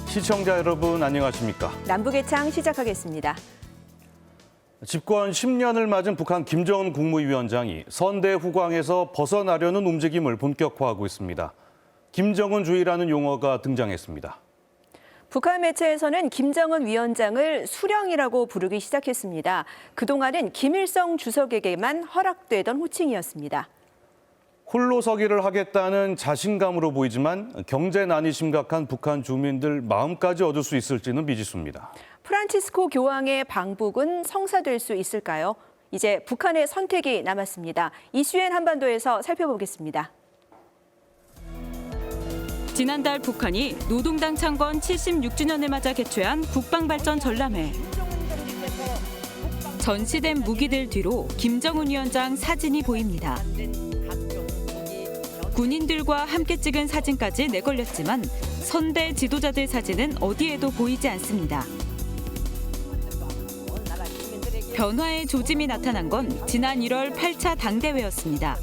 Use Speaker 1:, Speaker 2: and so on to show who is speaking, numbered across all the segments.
Speaker 1: 시청자 여러분 안녕하십니까?
Speaker 2: 남북의 창 시작하겠습니다.
Speaker 1: 집권 10년을 맞은 북한 김정은 국무위원장이 선대 후광에서 벗어나려는 움직임을 본격화하고 있습니다. 김정은주의라는 용어가 등장했습니다.
Speaker 2: 북한 매체에서는 김정은 위원장을 수령이라고 부르기 시작했습니다. 그동안은 김일성 주석에게만 허락되던 호칭이었습니다.
Speaker 1: 홀로 서기를 하겠다는 자신감으로 보이지만 경제난이 심각한 북한 주민들 마음까지 얻을 수 있을지는 미지수입니다.
Speaker 2: 프란치스코 교황의 방북은 성사될 수 있을까요? 이제 북한의 선택이 남았습니다. 이슈엔 한반도에서 살펴보겠습니다.
Speaker 3: 지난달 북한이 노동당 창건 76주년을 맞아 개최한 국방발전 전람회. 전시된 무기들 뒤로 김정은 위원장 사진이 보입니다. 군인들과 함께 찍은 사진까지 내걸렸지만 선대 지도자들 사진은 어디에도 보이지 않습니다. 변화의 조짐이 나타난 건 지난 1월 8차 당대회였습니다.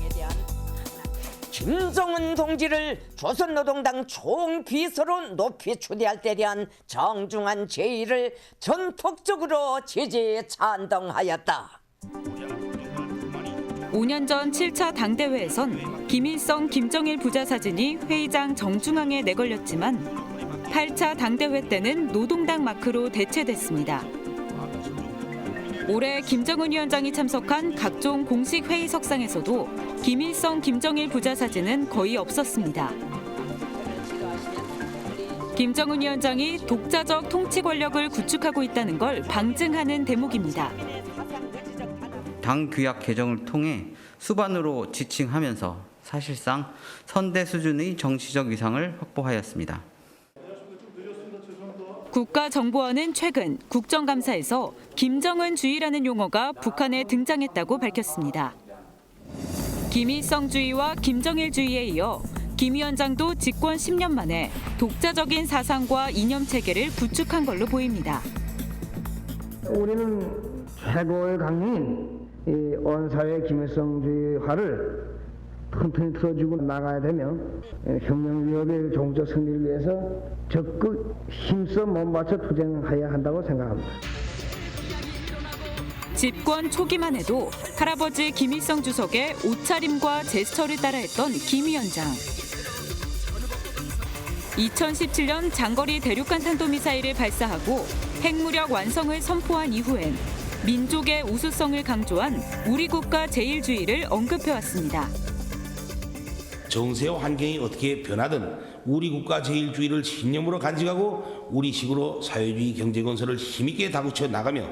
Speaker 4: 김정은 동지를 조선노동당 총비서로 높이 추대할 데 대한 정중한 제의를 전폭적으로 지지 찬동하였다.
Speaker 3: 5년 전 7차 당대회에선 김일성, 김정일 부자 사진이 회의장 정중앙에 내걸렸지만 8차 당대회 때는 노동당 마크로 대체됐습니다. 올해 김정은 위원장이 참석한 각종 공식 회의석상에서도 김일성, 김정일 부자 사진은 거의 없었습니다. 김정은 위원장이 독자적 통치 권력을 구축하고 있다는 걸 방증하는 대목입니다.
Speaker 5: 당 규약 개정을 통해 수반으로 지칭하면서 사실상 선대 수준의 정치적 위상을 확보하였습니다.
Speaker 3: 국가정보원은 최근 국정감사에서 김정은주의라는 용어가 북한에 등장했다고 밝혔습니다. 김일성주의와 김정일주의에 이어 김 위원장도 집권 10년 만에 독자적인 사상과 이념체계를 구축한 걸로 보입니다.
Speaker 6: 우리는 최고의 강령인 이 원사회 김일성주의화를 튼튼히 틀어주고 나가야 되며 혁명 위협의 종적 승리를 위해서 적극 힘써 몸바쳐 투쟁해야 한다고 생각합니다.
Speaker 3: 집권 초기만 해도 할아버지 김일성 주석의 옷차림과 제스처를 따라했던 김 위원장. 2017년 장거리 대륙간 탄도미사일을 발사하고 핵무력 완성을 선포한 이후엔 민족의 우수성을 강조한 우리 국가 제일주의를 언급해왔습니다.
Speaker 7: 정세와 환경이 어떻게 변하든 우리 국가 제일주의를 신념으로 간직하고 우리식으로 사회주의 경제건설을 힘있게 다구쳐 나가며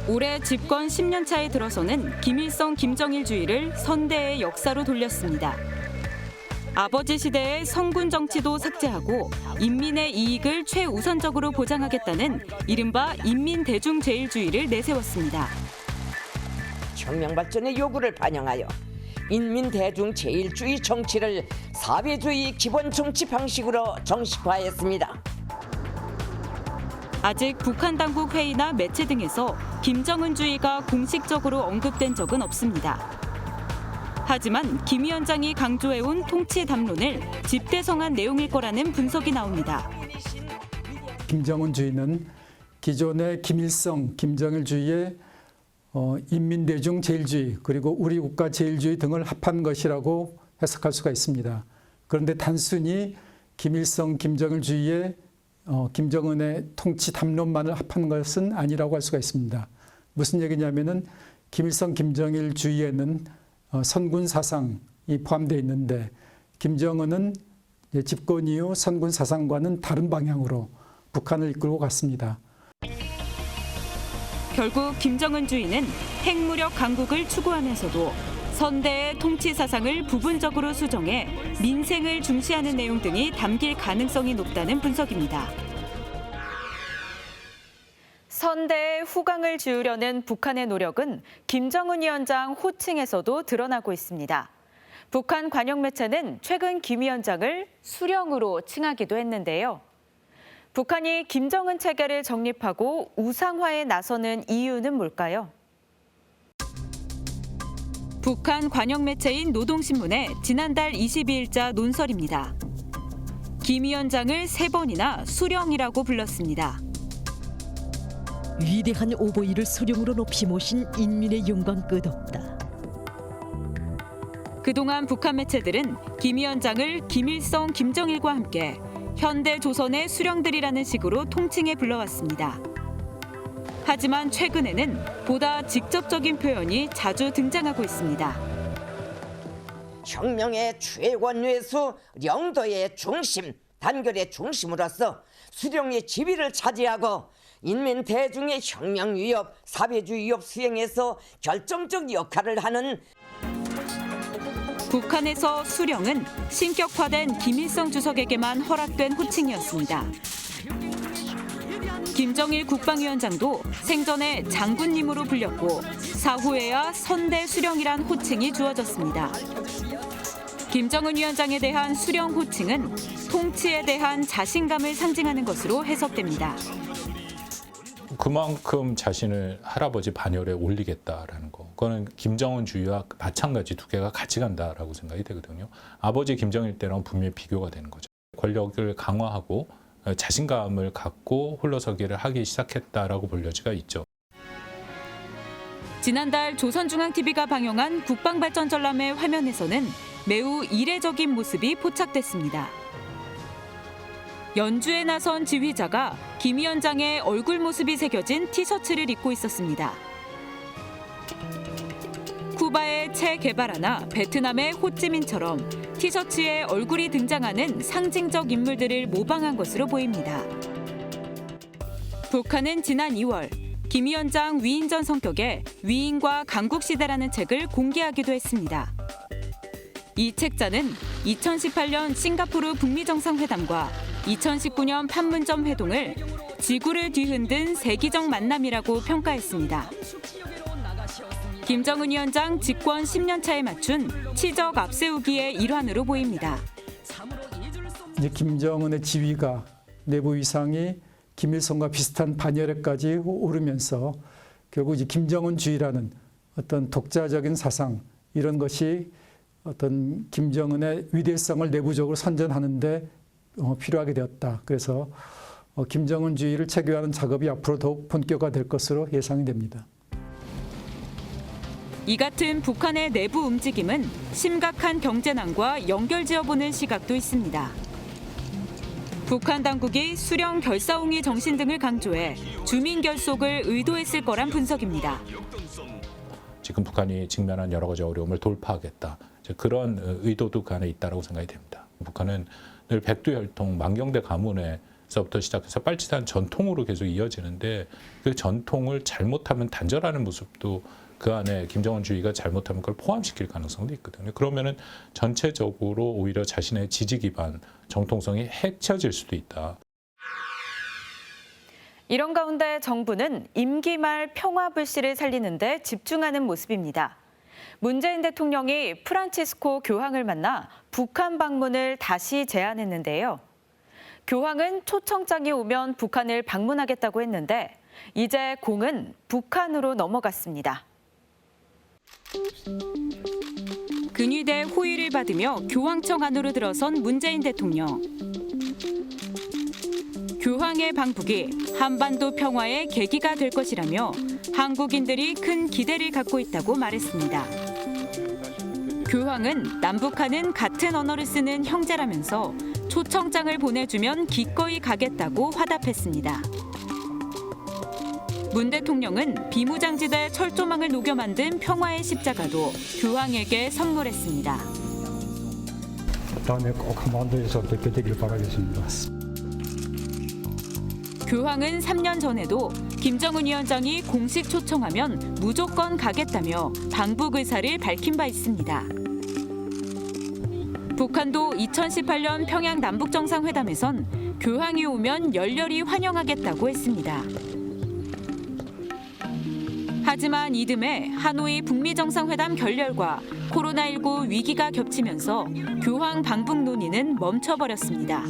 Speaker 3: 올해 집권 10년 차에 들어서는 김일성, 김정일주의를 선대의 역사로 돌렸습니다. 아버지 시대의 성군 정치도 삭제하고 인민의 이익을 최우선적으로 보장하겠다는 이른바 인민대중제일주의를 내세웠습니다.
Speaker 4: 혁명 발전의 요구를 반영하여 인민대중제일주의 정치를 사회주의 기본 정치 방식으로 정식화했습니다.
Speaker 3: 아직 북한 당국 회의나 매체 등에서 김정은주의가 공식적으로 언급된 적은 없습니다. 하지만 김 위원장이 강조해온 통치 담론을 집대성한 내용일 거라는 분석이 나옵니다.
Speaker 8: 김정은주의는 기존의 김일성, 김정일주의의 인민대중 제일주의 그리고 우리 국가 제일주의 등을 합한 것이라고 해석할 수가 있습니다. 그런데 단순히 김일성, 김정일주의의 김정은의 통치 담론만을 합한 것은 아니라고 할 수가 있습니다. 무슨 얘기냐면은 김일성, 김정일주의에는 선군 사상이 포함되어 있는데 김정은은 집권 이후 선군 사상과는 다른 방향으로 북한을 이끌고 갔습니다.
Speaker 3: 결국 김정은주의는 핵무력 강국을 추구하면서도 선대의 통치 사상을 부분적으로 수정해 민생을 중시하는 내용 등이 담길 가능성이 높다는 분석입니다. 선대의 후광을 지우려는 북한의 노력은 김정은 위원장 호칭에서도 드러나고 있습니다. 북한 관영 매체는 최근 김 위원장을 수령으로 칭하기도 했는데요. 북한이 김정은 체계를 정립하고 우상화에 나서는 이유는 뭘까요? 북한 관영 매체인 노동신문의 지난달 22일자 논설입니다. 김 위원장을 3번이나 수령이라고 불렀습니다.
Speaker 9: 위대한 오보이를 수령으로 높이 모신 인민의 영광 끝없다.
Speaker 3: 그동안 북한 매체들은 김 위원장을 김일성, 김정일과 함께 현대 조선의 수령들이라는 식으로 통칭해 불러왔습니다. 하지만 최근에는 보다 직접적인 표현이 자주 등장하고 있습니다.
Speaker 4: 혁명의 최원뇌수 영도의 중심, 단결의 중심으로서 수령의 지위를 차지하고 인민 대중의 혁명 위협, 사회주의 위협 수행에서 결정적 역할을 하는
Speaker 3: 북한에서 수령은 신격화된 김일성 주석에게만 허락된 호칭이었습니다. 김정일 국방위원장도 생전에 장군님으로 불렸고 사후에야 선대 수령이란 호칭이 주어졌습니다. 김정은 위원장에 대한 수령 호칭은 통치에 대한 자신감을 상징하는 것으로 해석됩니다.
Speaker 10: 그만큼 자신을 할아버지 반열에 올리겠다라는 거. 그거는 김정은주의와 마찬가지 두 개가 같이 간다라고 생각이 되거든요. 아버지 김정일 때랑 분명히 비교가 되는 거죠. 권력을 강화하고 자신감을 갖고 홀로서기를 하기 시작했다라고 볼 여지가 있죠.
Speaker 3: 지난달 조선중앙TV가 방영한 국방발전 전람회 화면에서는 매우 이례적인 모습이 포착됐습니다. 연주에 나선 지휘자가 김 위원장의 얼굴 모습이 새겨진 티셔츠를 입고 있었습니다. 쿠바의 체 게바라나 베트남의 호찌민처럼 티셔츠에 얼굴이 등장하는 상징적 인물들을 모방한 것으로 보입니다. 북한은 지난 2월 김 위원장 위인전 성격의 위인과 강국시대라는 책을 공개하기도 했습니다. 이 책자는 2018년 싱가포르 북미 정상회담과 2019년 판문점 회동을 지구를 뒤흔든 세기적 만남이라고 평가했습니다. 김정은 위원장 집권 10년 차에 맞춘 치적 앞세우기의 일환으로 보입니다.
Speaker 8: 이제 김정은의 지위가 내부 위상이 김일성과 비슷한 반열에까지 오르면서 결국 이제 김정은주의라는 어떤 독자적인 사상 이런 것이 어떤 김정은의 위대성을 내부적으로 선전하는데 필요하게 되었다. 그래서 김정은주의를 체계화하는 작업이 앞으로 더욱 본격화될 것으로 예상이 됩니다.
Speaker 3: 이 같은 북한의 내부 움직임은 심각한 경제난과 연결지어보는 시각도 있습니다. 북한 당국이 수령 결사옹위 정신 등을 강조해 주민 결속을 의도했을 거란 분석입니다.
Speaker 10: 지금 북한이 직면한 여러 가지 어려움을 돌파하겠다. 그런 의도도 그 안에 있다고 생각이 됩니다. 북한은 늘 백두혈통, 만경대 가문에서부터 시작해서 빨치산 전통으로 계속 이어지는데 그 전통을 잘못하면 단절하는 모습도 그 안에 김정은주의가 잘못하면 그걸 포함시킬 가능성도 있거든요. 그러면은 전체적으로 오히려 자신의 지지 기반, 정통성이 해쳐질 수도 있다.
Speaker 3: 이런 가운데 정부는 임기 말 평화 불씨를 살리는 데 집중하는 모습입니다. 문재인 대통령이 프란치스코 교황을 만나 북한 방문을 다시 제안했는데요. 교황은 초청장이 오면 북한을 방문하겠다고 했는데 이제 공은 북한으로 넘어갔습니다. 근위대 호의를 받으며 교황청 안으로 들어선 문재인 대통령. 교황의 방북이 한반도 평화의 계기가 될 것이라며 한국인들이 큰 기대를 갖고 있다고 말했습니다. 교황은 남북한은 같은 언어를 쓰는 형제라면서 초청장을 보내주면 기꺼이 가겠다고 화답했습니다. 문 대통령은 비무장지대 철조망을 녹여 만든 평화의 십자가도 교황에게 선물했습니다.
Speaker 11: 다음에 꼭 한반도에서 뵙게 되길 바라겠습니다.
Speaker 3: 교황은 3년 전에도 김정은 위원장이 공식 초청하면 무조건 가겠다며 방북 의사를 밝힌 바 있습니다. 북한도 2018년 평양 남북정상회담에선 교황이 오면 열렬히 환영하겠다고 했습니다. 하지만 이듬해 하노이 북미 정상회담 결렬과 코로나19 위기가 겹치면서 교황 방북 논의는 멈춰버렸습니다.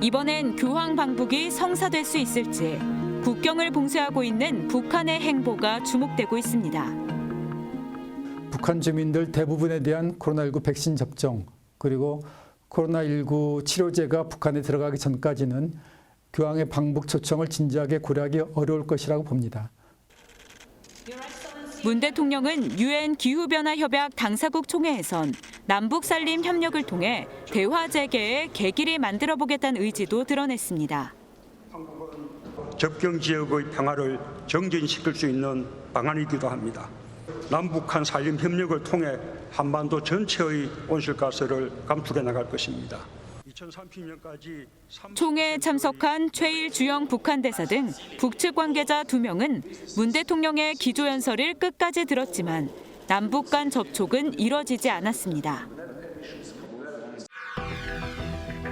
Speaker 3: 이번엔 교황 방북이 성사될 수 있을지 국경을 봉쇄하고 있는 북한의 행보가 주목되고 있습니다.
Speaker 8: 북한 주민들 대부분에 대한 코로나19 백신 접종 그리고 코로나19 치료제가 북한에 들어가기 전까지는 교황의 방북 초청을 진지하게 고려하기 어려울 것이라고 봅니다.
Speaker 3: 문 대통령은 유엔 기후변화협약 당사국 총회에선 남북 산림 협력을 통해 대화 재개의 계기를 만들어 보겠다는 의지도 드러냈습니다.
Speaker 11: 접경 지역의 평화를 정진시킬 수 있는 방안이기도 합니다. 남북한 산림 협력을 통해 한반도 전체의 온실가스를 감축해 나갈 것입니다. 2030년까지
Speaker 3: 총회에 참석한 최일 주영 북한 대사 등 북측 관계자 2명은 문 대통령의 기조연설을 끝까지 들었지만 남북 간 접촉은 이뤄지지 않았습니다.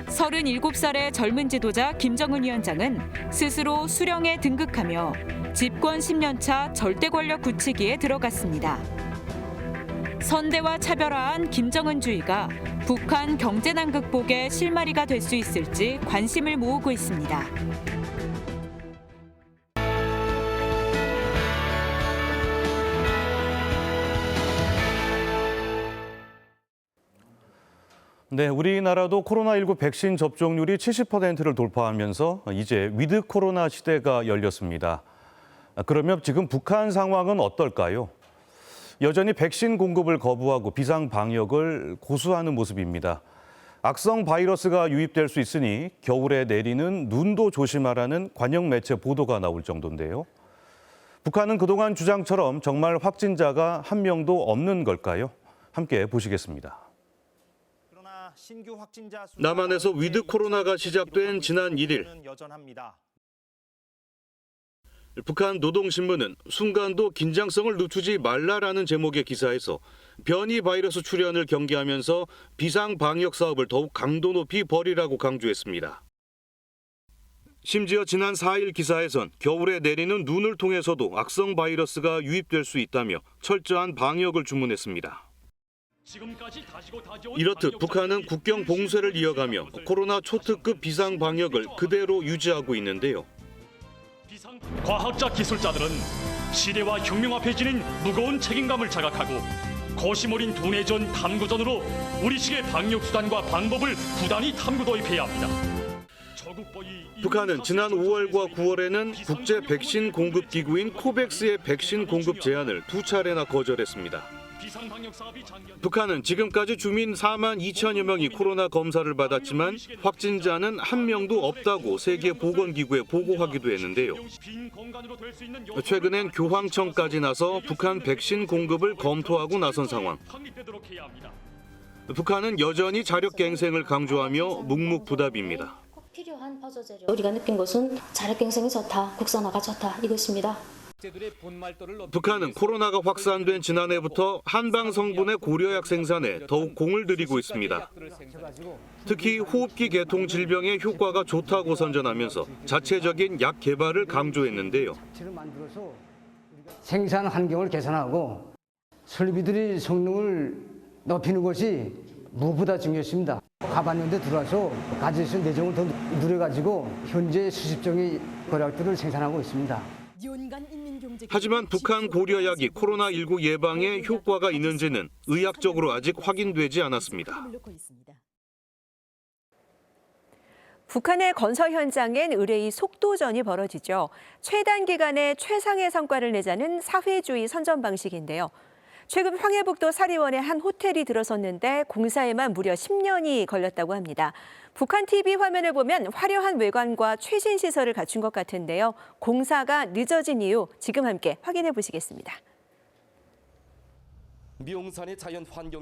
Speaker 3: 37살의 젊은 지도자 김정은 위원장은 스스로 수령에 등극하며 집권 10년차 절대 권력 굳히기에 들어갔습니다. 선대와 차별화한 김정은주의가 북한 경제난 극복의 실마리가 될 수 있을지 관심을 모으고 있습니다.
Speaker 1: 네, 우리나라도 코로나19 백신 접종률이 70%를 돌파하면서 이제 위드 코로나 시대가 열렸습니다. 그러면 지금 북한 상황은 어떨까요? 여전히 백신 공급을 거부하고 비상 방역을 고수하는 모습입니다. 악성 바이러스가 유입될 수 있으니 겨울에 내리는 눈도 조심하라는 관영 매체 보도가 나올 정도인데요. 북한은 그동안 주장처럼 정말 확진자가 한 명도 없는 걸까요? 함께 보시겠습니다. 남한에서 위드 코로나가 시작된 지난 1일. 북한 노동신문은 순간도 긴장성을 늦추지 말라라는 제목의 기사에서 변이 바이러스 출현을 경계하면서 비상 방역 사업을 더욱 강도 높이 벌이라고 강조했습니다. 심지어 지난 4일 기사에선 겨울에 내리는 눈을 통해서도 악성 바이러스가 유입될 수 있다며 철저한 방역을 주문했습니다. 이렇듯 북한은 국경 봉쇄를 이어가며 코로나 초특급 비상 방역을 그대로 유지하고 있는데요.
Speaker 12: 과학자 기술자들은 시대와 혁명 앞에 지닌 무거운 책임감을 자각하고 고심 어린 두뇌전 탐구전으로 우리식의 방역 수단과 방법을 부단히 탐구 도입해야 합니다.
Speaker 1: 북한은 지난 5월과 9월에는 국제 백신 공급 기구인 코백스의 백신 공급 제안을 2차례나 거절했습니다. 북한은 지금까지 주민 4만 2천여 명이 코로나 검사를 받았지만 확진자는 한 명도 없다고 세계보건기구에 보고하기도 했는데요. 최근엔 교황청까지 나서 북한 백신 공급을 검토하고 나선 상황. 북한은 여전히 자력갱생을 강조하며 묵묵부답입니다.
Speaker 13: 꼭 필요한 버저 재료. 우리가 느낀 것은 자력갱생이 좋다, 국산화가 좋다 이것입니다.
Speaker 1: 북한은 코로나가 확산된 지난해부터 한방 성분의 고려약 생산에 더욱 공을 들이고 있습니다. 특히 호흡기 계통 질병의 효과가 좋다고 선전하면서 자체적인 약 개발을 강조했는데요.
Speaker 6: 생산 환경을 개선하고 설비들의 성능을 높이는 것이 무엇보다 중요했습니다. 하반년도에 들어와서 가지고 있는 내정을 더 누려가지고 현재 수십 종의 고려약들을 생산하고 있습니다.
Speaker 1: 하지만 북한 고려약이 코로나19 예방에 효과가 있는지는 의학적으로 아직 확인되지 않았습니다.
Speaker 2: 북한의 건설 현장엔 의뢰의 속도전이 벌어지죠. 최단 기간에 최상의 성과를 내자는 사회주의 선전 방식인데요. 최근 황해북도 사리원의 한 호텔이 들어섰는데 공사에만 무려 10년이 걸렸다고 합니다. 북한 TV 화면을 보면 화려한 외관과 최신 시설을 갖춘 것 같은데요. 공사가 늦어진 이유 지금 함께 확인해 보시겠습니다.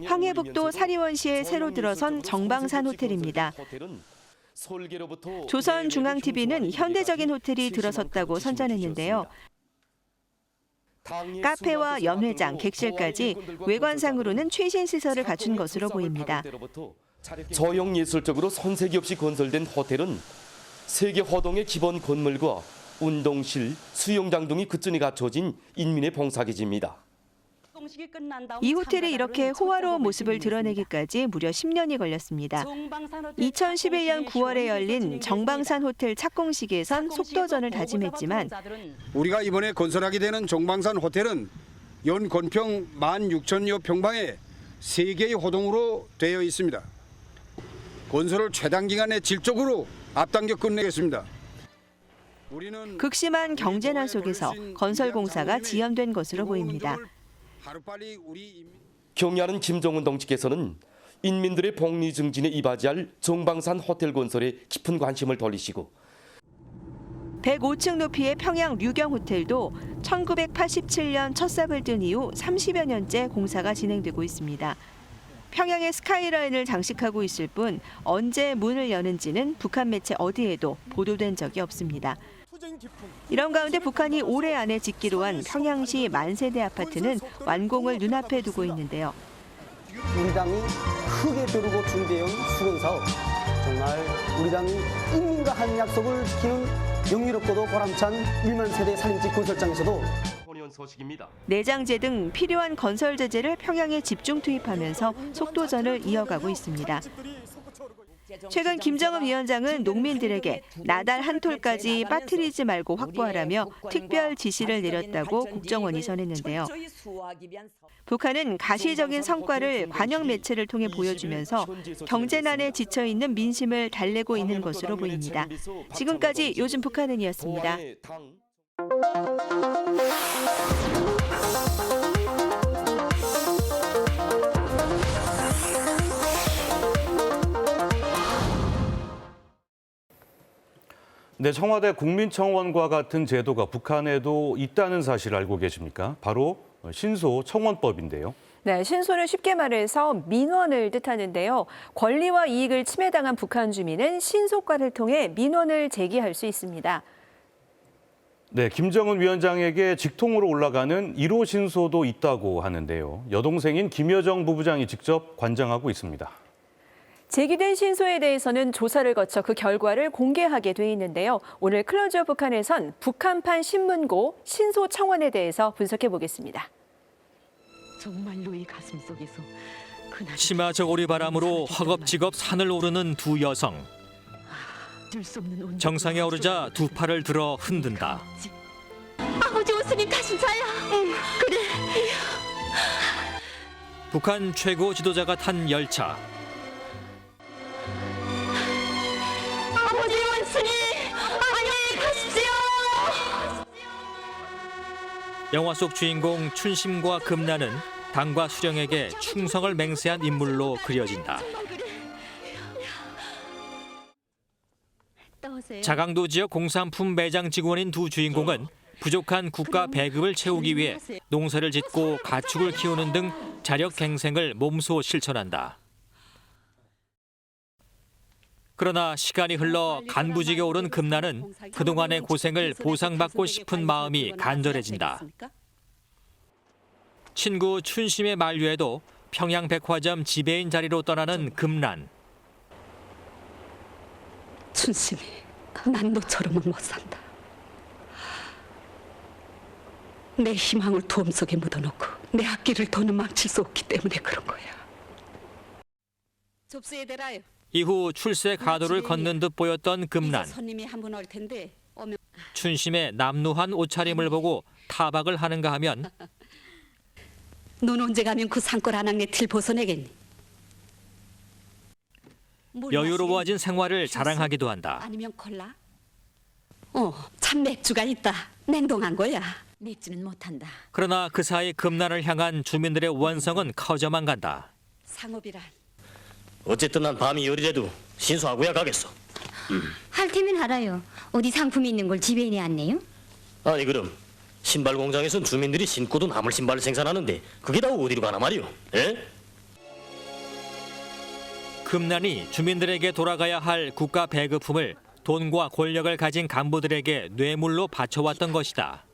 Speaker 2: 황해북도 사리원시에 새로 들어선 정방산 호텔입니다. 조선중앙TV는 현대적인 호텔이 들어섰다고 선전했는데요. 카페와 연회장, 객실까지 외관상으로는 최신 시설을 갖춘 것으로 보입니다.
Speaker 14: 저형 예술적으로 손색이 없이 건설된 호텔은 세계 호동의 기본 건물과 운동실, 수영장 등이 그전에 갖춰진 인민의 봉사기지입니다.
Speaker 2: 이 호텔이 이렇게 호화로운 모습을 드러내기까지 무려 10년이 걸렸습니다. 2011년 9월에 열린 정방산 호텔 착공식에선 속도전을 다짐했지만
Speaker 15: 우리가 이번에 건설하게 되는 정방산 호텔은 연 건평 16,000여 평방에 3개의 호동으로 되어 있습니다. 건설을 최단 기간의 질적으로 앞당겨 끝내겠습니다.
Speaker 2: 극심한 경제난 속에서 건설공사가 지연된 것으로 보입니다.
Speaker 14: 경의하는 김정은 동지께서는 인민들의 복리 증진에 이바지할 종방산 호텔 건설에 깊은 관심을 돌리시고
Speaker 2: 105층 높이의 평양 류경 호텔도 1987년 첫 삽을 뜬 이후 30여 년째 공사가 진행되고 있습니다. 평양의 스카이라인을 장식하고 있을 뿐 언제 문을 여는지는 북한 매체 어디에도 보도된 적이 없습니다. 이런 가운데 북한이 올해 안에 짓기로 한 평양시 만세대 아파트는 완공을 눈앞에 두고 있는데요.
Speaker 16: 우리 당이 크게 벼르고 준비해온 수건사업, 정말 우리 당이 인민과 한 약속을 지키는 영리롭고도 보람찬 1만 세대 살림집 건설장에서도
Speaker 2: 내장재 등 필요한 건설 제재를 평양에 집중 투입하면서 속도전을 이어가고 있습니다. 최근 김정은 위원장은 농민들에게 나달 한 톨까지 빠뜨리지 말고 확보하라며 특별 지시를 내렸다고 국정원이 전했는데요. 북한은 가시적인 성과를 관영 매체를 통해 보여주면서 경제난에 지쳐 있는 민심을 달래고 있는 것으로 보입니다. 지금까지 요즘 북한은이었습니다.
Speaker 1: 네, 청와대 국민청원과 같은 제도가 북한에도 있다는 사실 알고 계십니까? 바로 신소청원법인데요.
Speaker 2: 네, 신소는 쉽게 말해서 민원을 뜻하는데요. 권리와 이익을 침해당한 북한 주민은 신소과를 통해 민원을 제기할 수 있습니다.
Speaker 1: 네, 김정은 위원장에게 직통으로 올라가는 1호 신소도 있다고 하는데요. 여동생인 김여정 부부장이 직접 관장하고 있습니다.
Speaker 2: 제기된 신소에 대해서는 조사를 거쳐 그 결과를 공개하게 돼 있는데요. 오늘 클로즈업 북한에선 북한판 신문고 신소청원에 대해서 분석해 보겠습니다.
Speaker 9: 정말로 이 가슴 속에서
Speaker 17: 치마 저고리 바람으로 허겁지겁 산을 오르는 두 여성. 정상에 오르자 두 팔을 들어 흔든다.
Speaker 9: 아버지 옷은 가슴사야. 그래.
Speaker 17: 북한 최고 지도자가 탄 열차.
Speaker 9: 아버지 원순이 안녕히 가십시오.
Speaker 17: 영화 속 주인공 춘심과 금란은 당과 수령에게 충성을 맹세한 인물로 그려진다. 자강도 지역 공산품 매장 직원인 두 주인공은 부족한 국가 배급을 채우기 위해 농사를 짓고 가축을 키우는 등 자력갱생을 몸소 실천한다. 그러나 시간이 흘러 간부직에 오른 금란은 그동안의 고생을 보상받고 싶은 마음이 간절해진다. 친구 춘심의 만류에도 평양백화점 지배인 자리로 떠나는 금란.
Speaker 9: 춘심이, 난 너처럼은 못 산다. 내 희망을 두엄 속에 묻어놓고 내 앞길을 더는 망칠 수 없기 때문에 그런 거야. 접수해 대라요.
Speaker 17: 이후 출세 가도를 걷는 듯 보였던 금란.
Speaker 9: 손님이 한 분 올 텐데
Speaker 17: 춘심의 남루한 옷차림을 보고 타박을 하는가 하면
Speaker 9: 넌 언제 가면 그 산골 한학내 틀 벗어내겠니?
Speaker 17: 여유로워진 생활을 자랑하기도 한다.
Speaker 9: 아니면 콜라? 참 맥주가 있다. 냉동한 거야. 맥주는 못한다.
Speaker 17: 그러나 그 사이 금란을 향한 주민들의 원성은 커져만 간다.
Speaker 9: 상업이란.
Speaker 18: 어쨌든 난 밤이 열이라도 신소하고야 가겠어.
Speaker 19: 할 테면 알아요. 어디 상품이 있는 걸 지배인이 안내요?
Speaker 18: 아니 그럼 신발 공장에선 주민들이 신고도 나물 신발을 생산하는데 그게 다 어디로 가나 말이오? 에?
Speaker 17: 금란이 주민들에게 돌아가야 할 국가 배급품을 돈과 권력을 가진 간부들에게 뇌물로 바쳐왔던 것이다.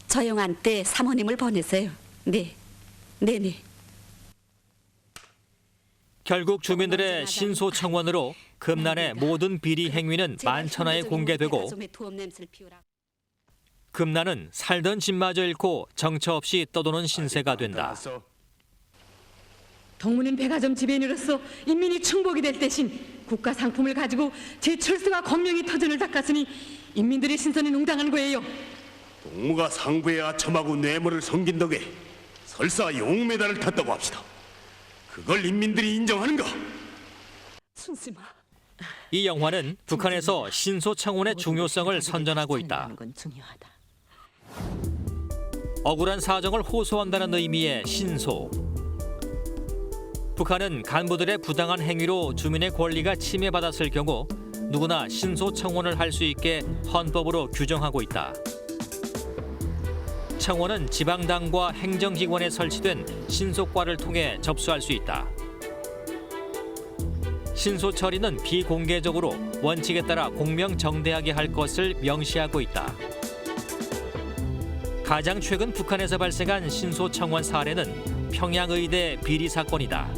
Speaker 9: 저영한테 사모님을 보내세요. 네. 네네.
Speaker 17: 결국 주민들의 신소청원으로 금란의 모든 비리 행위는 만천하에 공개되고 금란은 살던 집마저 잃고 정처 없이 떠도는 신세가 된다.
Speaker 9: 동문인 백화점 지배인으로서 인민이 충복이 될 대신 국가 상품을 가지고 제 철수와 권명이 터전을 닦았으니 인민들의 신선에 농당한 거예요.
Speaker 20: 동무가 상부에 아첨하고 뇌물을 섬긴 덕에 설사 용메달을 탔다고 합시다.
Speaker 18: 그걸 인민들이 인정하는가?
Speaker 9: 순심아.
Speaker 17: 이 영화는 북한에서 신소청원의 중요성을 선전하고 있다. 억울한 사정을 호소한다는 의미의 신소. 북한은 간부들의 부당한 행위로 주민의 권리가 침해받았을 경우 누구나 신소청원을 할 수 있게 헌법으로 규정하고 있다. 청원은 지방당과 행정기관에 설치된 신소과를 통해 접수할 수 있다. 신소 처리는 비공개적으로 원칙에 따라 공명정대하게 할 것을 명시하고 있다. 가장 최근 북한에서 발생한 신소 청원 사례는 평양의대 비리 사건이다.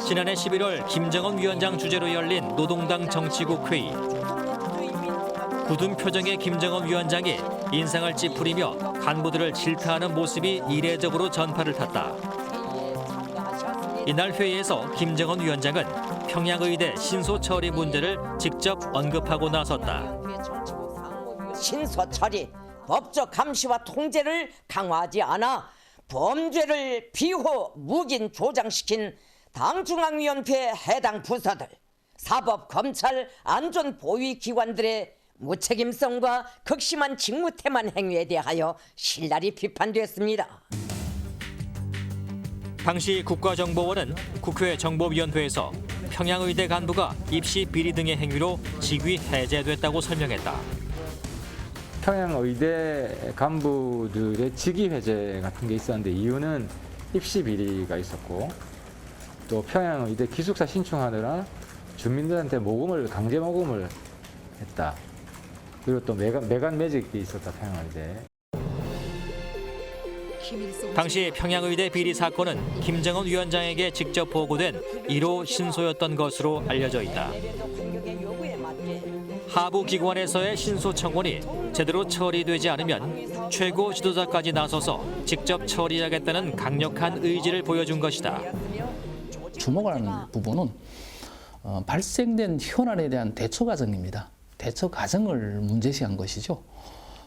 Speaker 17: 지난해 11월 김정은 위원장 주재로 열린 노동당 정치국 회의. 굳은 표정의 김정은 위원장이 인상을 찌푸리며 간부들을 질타하는 모습이 이례적으로 전파를 탔다. 이날 회의에서 김정은 위원장은 평양의대 신소 처리 문제를 직접 언급하고 나섰다.
Speaker 4: 신소 처리, 법적 감시와 통제를 강화하지 않아 범죄를 비호 묵인 조장시킨 당중앙위원회 해당 부서들, 사법, 검찰, 안전보위기관들의 무책임성과 극심한 직무태만 행위에 대하여 신랄히 비판됐습니다.
Speaker 17: 당시 국가정보원은 국회 정보위원회에서 평양의대 간부가 입시 비리 등의 행위로 직위 해제됐다고 설명했다.
Speaker 20: 평양의대 간부들의 직위 해제 같은 게 있었는데 이유는 입시 비리가 있었고 또 평양의대 기숙사 신청하느라 주민들한테 강제 모금을 했다. 그리고 또 매간 매직이 있었다, 평양의대.
Speaker 17: 당시 평양의대 비리 사건은 김정은 위원장에게 직접 보고된 1호 신소였던 것으로 알려져 있다. 하부 기관에서의 신소 청원이 제대로 처리되지 않으면 최고 지도자까지 나서서 직접 처리하겠다는 강력한 의지를 보여준 것이다.
Speaker 21: 주목을 하는 부분은 발생된 현안에 대한 대처 과정입니다. 대처 과정을 문제시한 것이죠.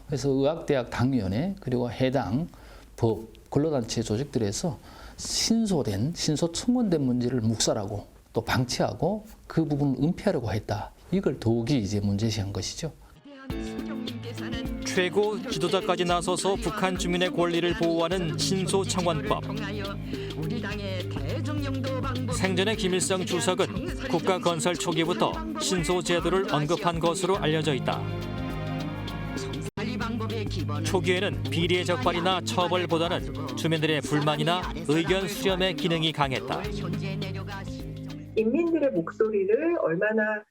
Speaker 21: 그래서 의학대학 당위원회 그리고 해당 법, 근로단체 조직들에서 신소 청원된 문제를 묵살하고 또 방치하고 그 부분을 은폐하려고 했다. 이걸 더욱이 이제 문제시한 것이죠.
Speaker 17: 최고 지도자까지 나서서 북한 주민의 권리를 보호하는 신소청원법. 생전에 김일성 주석은 국가 건설 초기부터 신소 제도를 언급한 것으로 알려져 있다. 초기에는 비리의 적발이나 처벌보다는 주민들의 불만이나 의견 수렴의 기능이 강했다.
Speaker 22: 인민들의 목소리를 얼마나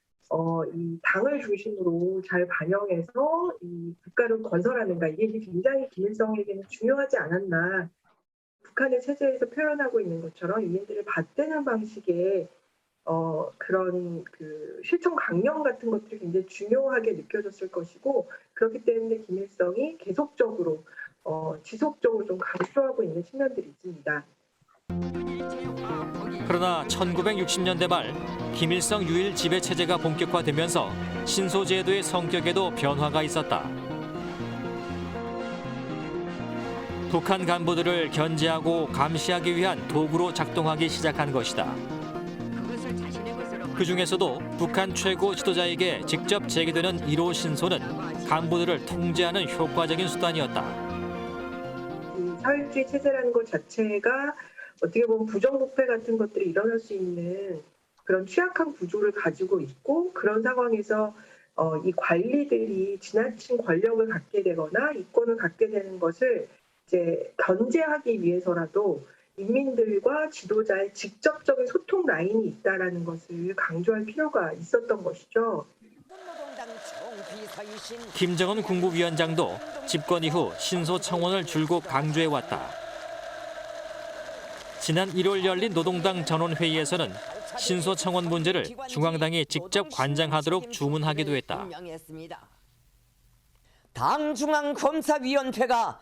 Speaker 22: 이 당을 중심으로 잘 반영해서 이 국가를 건설하는가, 이게 굉장히 김일성에게는 중요하지 않았나. 북한의 체제에서 표현하고 있는 것처럼 인민들을 받드는 방식의 그런 그 실천 강령 같은 것들이 굉장히 중요하게 느껴졌을 것이고, 그렇기 때문에 김일성이 계속적으로 지속적으로 좀 강조하고 있는 측면들이 있습니다.
Speaker 17: 그러나 1960년대 말 김일성 유일 지배 체제가 본격화되면서 신소 제도의 성격에도 변화가 있었다. 북한 간부들을 견제하고 감시하기 위한 도구로 작동하기 시작한 것이다. 그 중에서도 북한 최고 지도자에게 직접 제기되는 1호 신소는 간부들을 통제하는 효과적인 수단이었다.
Speaker 22: 사회주의 체제라는 것 자체가 어떻게 보면 부정부패 같은 것들이 일어날 수 있는 그런 취약한 구조를 가지고 있고, 그런 상황에서 이 관리들이 지나친 권력을 갖게 되거나 이권을 갖게 되는 것을 이제 견제하기 위해서라도 인민들과 지도자의 직접적인 소통 라인이 있다라는 것을 강조할 필요가 있었던 것이죠.
Speaker 17: 김정은 국무위원장도 집권 이후 신소 청원을 줄곧 강조해왔다. 지난 1월 열린 노동당 전원회의에서는 신소 청원 문제를 중앙당이 직접 관장하도록 주문하기도 했다.
Speaker 4: 당 중앙검사위원회가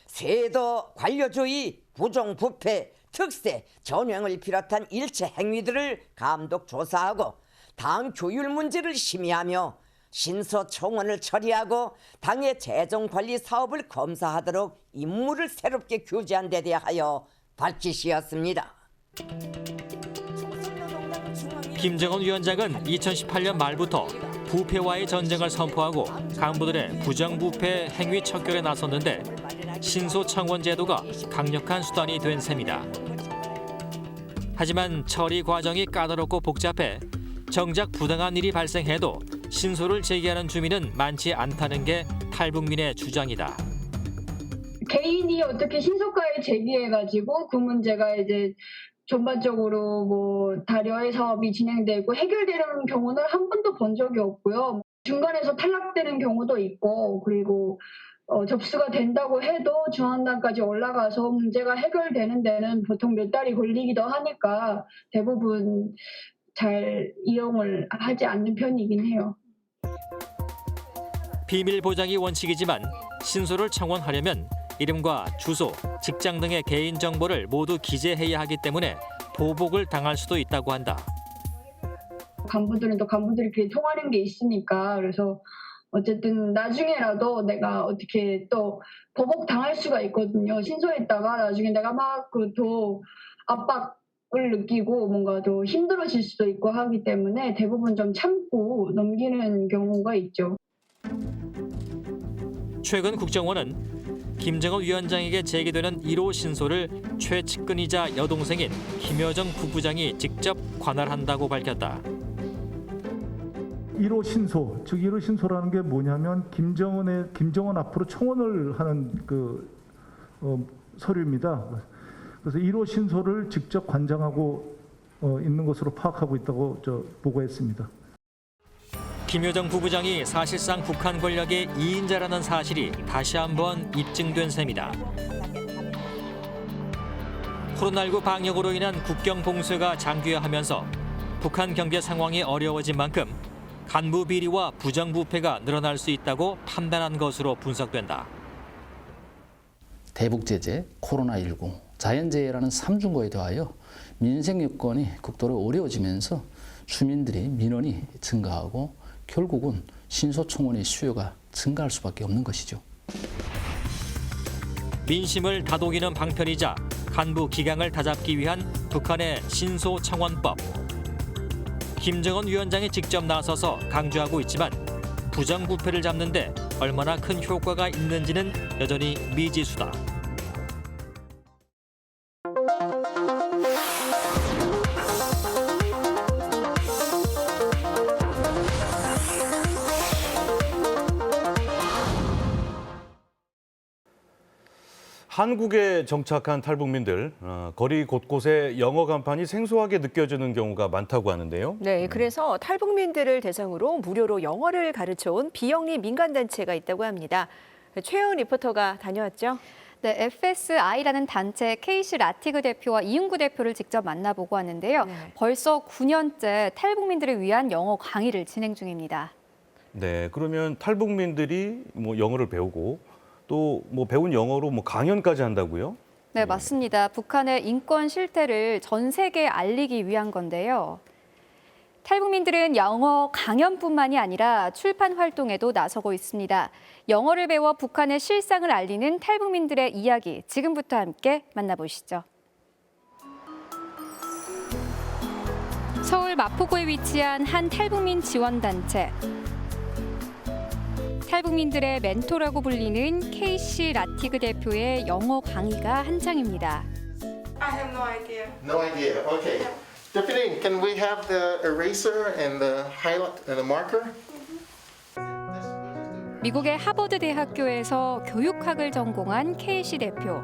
Speaker 4: 세도 관료주의, 부정부패, 특세, 전횡을 비롯한 일체 행위들을 감독 조사하고 당 교율 문제를 심의하며 신소 청원을 처리하고 당의 재정 관리 사업을 검사하도록 임무를 새롭게 규제한 데 대하여 발짓이었습니다.
Speaker 17: 김정은 위원장은 2018년 말부터 부패와의 전쟁을 선포하고 간부들의 부정부패 행위 척결에 나섰는데 신소청원 제도가 강력한 수단이 된 셈이다. 하지만 처리 과정이 까다롭고 복잡해 정작 부당한 일이 발생해도 신소를 제기하는 주민은 많지 않다는 게 탈북민의 주장이다.
Speaker 5: 개인이 어떻게 신속하게 제기해가지고 그 문제가 이제 전반적으로 뭐 다려의 사업이 진행되고 해결되는 경우는 한 번도 본 적이 없고요. 중간에서 탈락되는 경우도 있고, 그리고 접수가 된다고 해도 중앙단까지 올라가서 문제가 해결되는 데는 보통 몇 달이 걸리기도 하니까 대부분 잘 이용을 하지 않는 편이긴 해요.
Speaker 17: 비밀 보장이 원칙이지만 신소를 청원하려면 이름과 주소, 직장 등의 개인 정보를 모두 기재해야 하기 때문에 보복을 당할 수도 있다고 한다.
Speaker 5: 간부들은 또 간부들끼리 통하는 게 있으니까, 그래서 어쨌든 나중에라도 내가 어떻게 또 보복 당할 수가 있거든요. 신소했다가 나중에 내가 막 더 압박을 느끼고 뭔가 더 힘들어질 수도 있고 하기 때문에 대부분 좀 참고 넘기는 경우가 있죠.
Speaker 17: 최근 국정원은 김정은 위원장에게 제기되는 1호 신소를 최측근이자 여동생인 김여정 부부장이 직접 관할한다고 밝혔다.
Speaker 7: 1호 신소, 즉 1호 신소라는 게 뭐냐면 김정은 앞으로 청원을 하는 서류입니다. 그래서 1호 신소를 직접 관장하고 있는 것으로 파악하고 있다고 보고했습니다.
Speaker 17: 김여정 부부장이 사실상 북한 권력의 2인자라는 사실이 다시 한번 입증된 셈이다. 코로나19 방역으로 인한 국경 봉쇄가 장기화하면서 북한 경제 상황이 어려워진 만큼 간부 비리와 부정부패가 늘어날 수 있다고 판단한 것으로 분석된다.
Speaker 21: 대북 제재, 코로나19, 자연재해라는 3중거에 더하여 민생 여건이 극도로 어려워지면서 주민들의 민원이 증가하고 결국은 신소청원의 수요가 증가할 수밖에 없는 것이죠.
Speaker 17: 민심을 다독이는 방편이자 간부 기강을 다잡기 위한 북한의 신소청원법. 김정은 위원장이 직접 나서서 강조하고 있지만 부정부패를 잡는 데 얼마나 큰 효과가 있는지는 여전히 미지수다.
Speaker 1: 한국에 정착한 탈북민들, 거리 곳곳에 영어 간판이 생소하게 느껴지는 경우가 많다고 하는데요.
Speaker 2: 네, 그래서 탈북민들을 대상으로 무료로 영어를 가르쳐온 비영리 민간단체가 있다고 합니다. 최영 리포터가 다녀왔죠.
Speaker 23: 네, FSI라는 단체 KC 라티그 대표와 이윤구 대표를 직접 만나보고 왔는데요.
Speaker 2: 네.
Speaker 23: 벌써 9년째 탈북민들을 위한 영어 강의를 진행 중입니다.
Speaker 1: 네, 그러면 탈북민들이 영어를 배우고 또 배운 영어로 강연까지 한다고요?
Speaker 23: 네, 맞습니다. 북한의 인권 실태를 전 세계에 알리기 위한 건데요. 탈북민들은 영어 강연뿐만이 아니라 출판 활동에도 나서고 있습니다. 영어를 배워 북한의 실상을 알리는 탈북민들의 이야기, 지금부터 함께 만나보시죠. 서울 마포구에 위치한 한 탈북민 지원단체. 탈북민들의 멘토라고 불리는 KC 라티그 대표의 영어 강의가 한창입니다.
Speaker 24: I have no idea. No idea. Okay. Deputy, can we have the eraser and the highlight and the marker?
Speaker 23: 미국의 하버드 대학교에서 교육학을 전공한 KC 대표.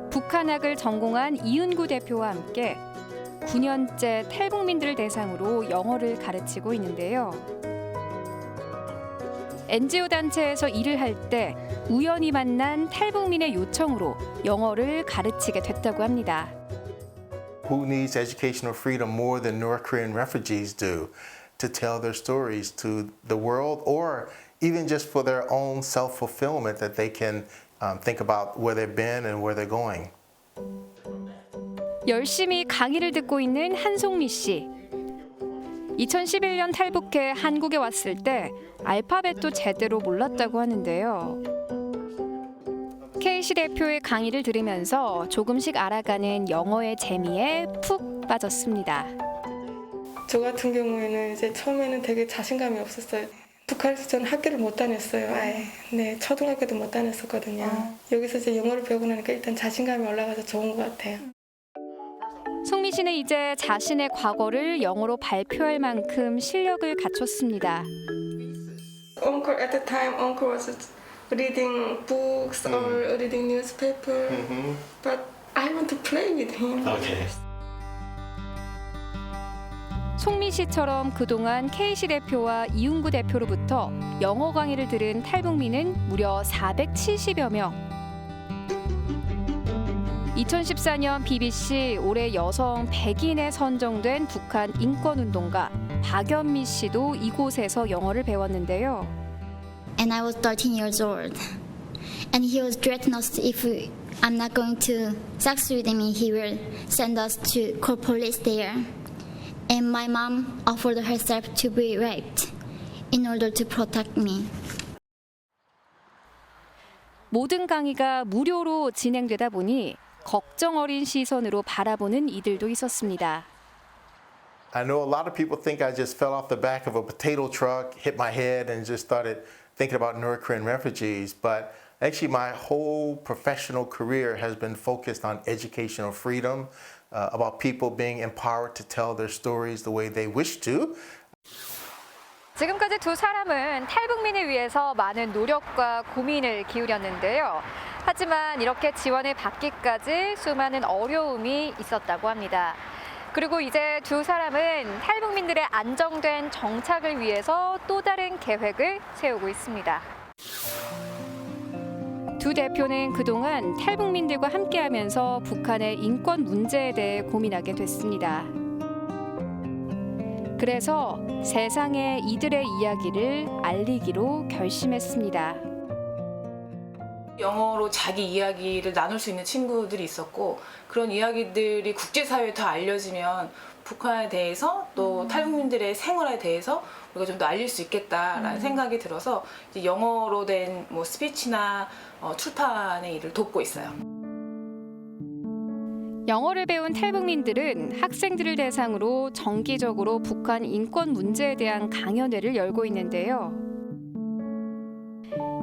Speaker 23: 북한학을 전공한 이윤구 대표와 함께 9년째 탈북민들을 대상으로 영어를 가르치고 있는데요. NGO 단체에서 일을 할 때 우연히 만난 탈북민의 요청으로 영어를 가르치게 됐다고 합니다.
Speaker 24: Who needs educational freedom more than North Korean refugees do to tell their stories to the world or even just for their own self-fulfillment that they can think about where they've been and where they're going.
Speaker 23: 열심히 강의를 듣고 있는 한송미 씨. 2011년 탈북해 한국에 왔을 때 알파벳도 제대로 몰랐다고 하는데요. 케이시 대표의 강의를 들으면서 조금씩 알아가는 영어의 재미에 푹 빠졌습니다.
Speaker 3: 저 같은 경우에는 이제 처음에는 되게 자신감이 없었어요. 북한에서 저는 학교를 못 다녔어요. 아예. 네, 초등학교도 못 다녔었거든요. 여기서 이제 영어를 배우고 나니까 일단 자신감이 올라가서 좋은 것 같아요.
Speaker 23: 송미 씨는 이제 자신의 과거를 영어로 발표할 만큼 실력을 갖췄습니다.
Speaker 3: Uncle at the time, Uncle was reading books or reading newspaper, but I want to play with him.
Speaker 23: 송미 씨처럼 그동안 케이시 대표와 이웅구 대표로부터 영어 강의를 들은 탈북민은 무려 470여 명. 2014년 BBC 올해 여성 100인에 선정된 북한 인권운동가 박연미 씨도 이곳에서 영어를 배웠는데요.
Speaker 19: And I was 13 years old. And he was threatening us if I'm not going to succeed with me, he will send us to call police there. And my mom offered herself to be raped in order to protect me.
Speaker 23: 모든 강의가 무료로 진행되다 보니 걱정 어린 시선으로 바라보는 이들도 있었습니다.
Speaker 24: I know a lot of people think I just fell off the back of a potato truck, hit my head, and just started thinking about North Korean refugees. But actually, my whole professional career has been focused on educational freedom, about people being empowered to tell their stories the way they wish to.
Speaker 23: 지금까지 두 사람은 탈북민을 위해서 많은 노력과 고민을 기울였는데요. 하지만 이렇게 지원을 받기까지 수많은 어려움이 있었다고 합니다. 그리고 이제 두 사람은 탈북민들의 안정된 정착을 위해서 또 다른 계획을 세우고 있습니다. 두 대표는 그동안 탈북민들과 함께하면서 북한의 인권 문제에 대해 고민하게 됐습니다. 그래서 세상에 이들의 이야기를 알리기로 결심했습니다.
Speaker 8: 영어로 자기 이야기를 나눌 수 있는 친구들이 있었고 그런 이야기들이 국제사회에 더 알려지면 북한에 대해서 또 탈북민들의 생활에 대해서 우리가 좀 더 알릴 수 있겠다라는 생각이 들어서 이제 영어로 된 뭐 스피치나 출판의 일을 돕고 있어요.
Speaker 23: 영어를 배운 탈북민들은 학생들을 대상으로 정기적으로 북한 인권 문제에 대한 강연회를 열고 있는데요.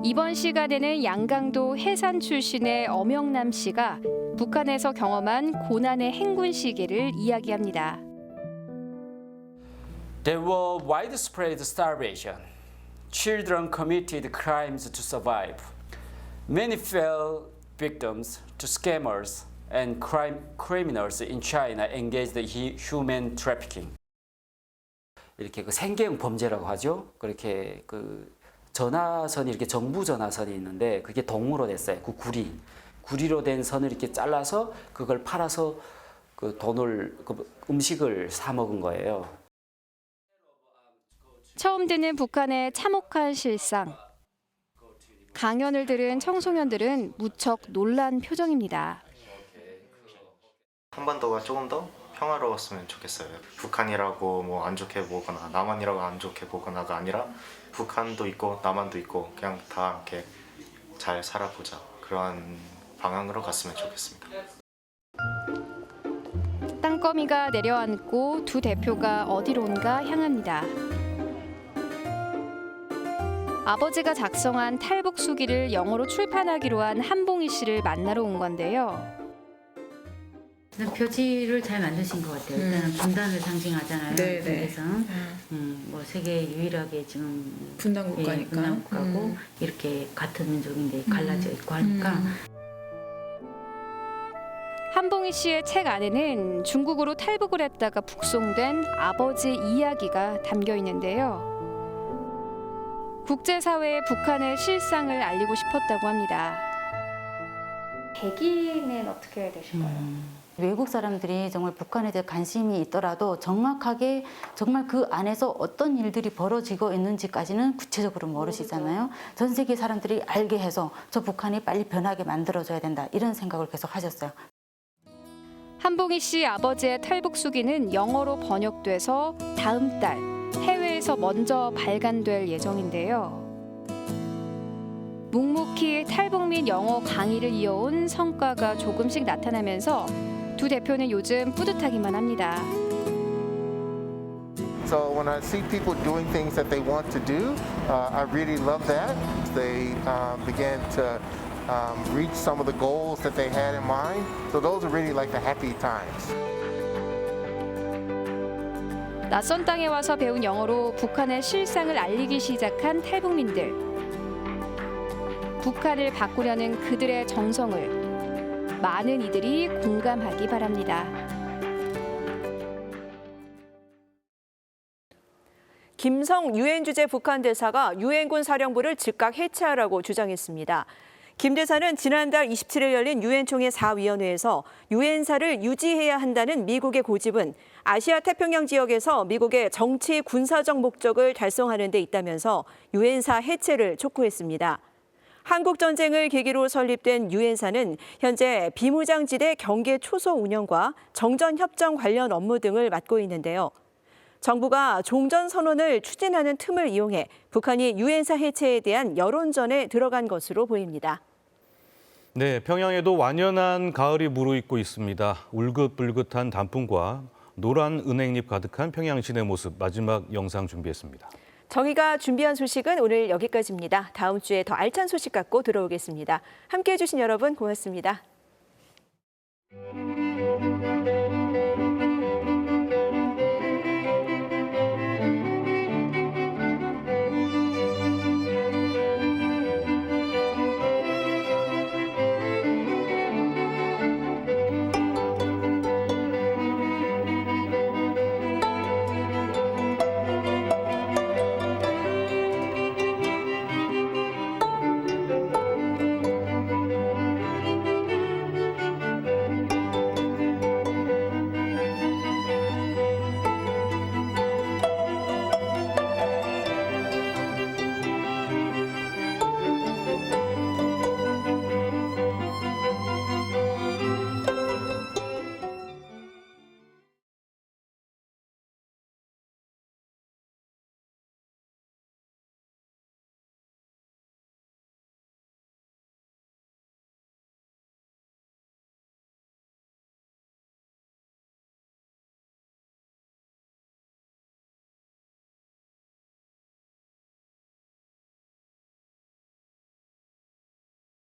Speaker 23: 이번 시간에는 양강도 해산 출신의 엄영남 씨가 북한에서 경험한 고난의 행군 시기를 이야기합니다.
Speaker 10: There were widespread starvation. Children committed crimes to survive. Many fell victims to scammers and criminals in China engaged in human trafficking. 이렇게 그 생계형 범죄라고 하죠. 그렇게 그 전화선이 이렇게 정부 전화선이 있는데 그게 동으로 됐어요. 그 구리로 된 선을 이렇게 잘라서 그걸 팔아서 그 돈을 그 음식을 사 먹은 거예요.
Speaker 23: 처음 듣는 북한의 참혹한 실상. 강연을 들은 청소년들은 무척 놀란 표정입니다.
Speaker 11: 한반도가 조금 더 평화로웠으면 좋겠어요. 북한이라고 뭐 안 좋게 보거나 남한이라고 안 좋게 보거나가 아니라 북한도 있고 남한도 있고 그냥 다 이렇게 잘 살아보자. 그런 방향으로 갔으면 좋겠습니다.
Speaker 23: 땅거미가 내려앉고 두 대표가 어디론가 향합니다. 아버지가 작성한 탈북 수기를 영어로 출판하기로 한 한봉희 씨를 만나러 온 건데요.
Speaker 25: 표지를 잘 만드신 것 같아요. 일단은 분단을 상징하잖아요.
Speaker 8: 네,
Speaker 25: 그래서 뭐 세계 유일하게 지금
Speaker 8: 분단 국가니까.
Speaker 25: 예, 분단 국가고 이렇게 같은 민족인데 갈라져 있고 하니까.
Speaker 23: 한봉희 씨의 책 안에는 중국으로 탈북을 했다가 북송된 아버지 이야기가 담겨 있는데요. 국제사회에 북한의 실상을 알리고 싶었다고 합니다. 계기는 어떻게 되실까요?
Speaker 25: 외국 사람들이 정말 북한에 대해 관심이 있더라도 정확하게 정말 그 안에서 어떤 일들이 벌어지고 있는지까지는 구체적으로 모르시잖아요. 전 세계 사람들이 알게 해서 저 북한이 빨리 변하게 만들어줘야 된다. 이런 생각을 계속 하셨어요.
Speaker 23: 한봉희 씨 아버지의 탈북 수기는 영어로 번역돼서 다음 달 해외에서 먼저 발간될 예정인데요. 묵묵히 탈북민 영어 강의를 이어온 성과가 조금씩 나타나면서 두 대표는 요즘 뿌듯하기만 합니다.
Speaker 24: So when I see people doing things that they want to do, I really love that. They began to reach some of the goals that they had in mind. So those are really like the happy times.
Speaker 23: 낯선 땅에 와서 배운 영어로 북한의 실상을 알리기 시작한 탈북민들. 북한을 바꾸려는 그들의 정성을 많은 이들이 공감하기 바랍니다.
Speaker 2: 김성 유엔 주재 북한 대사가 유엔군 사령부를 즉각 해체하라고 주장했습니다. 김 대사는 지난달 27일 열린 유엔 총회 4위원회에서 유엔사를 유지해야 한다는 미국의 고집은 아시아 태평양 지역에서 미국의 정치 군사적 목적을 달성하는 데 있다면서 유엔사 해체를 촉구했습니다. 한국 전쟁을 계기로 설립된 유엔사는 현재 비무장지대 경계 초소 운영과 정전 협정 관련 업무 등을 맡고 있는데요. 정부가 종전 선언을 추진하는 틈을 이용해 북한이 유엔사 해체에 대한 여론전에 들어간 것으로 보입니다.
Speaker 1: 네, 평양에도 완연한 가을이 무르익고 있습니다. 울긋불긋한 단풍과 노란 은행잎 가득한 평양 시내 모습, 마지막 영상 준비했습니다.
Speaker 2: 정의가 준비한 소식은 오늘 여기까지입니다. 다음 주에 더 알찬 소식 갖고 들어오겠습니다. 함께해 주신 여러분 고맙습니다.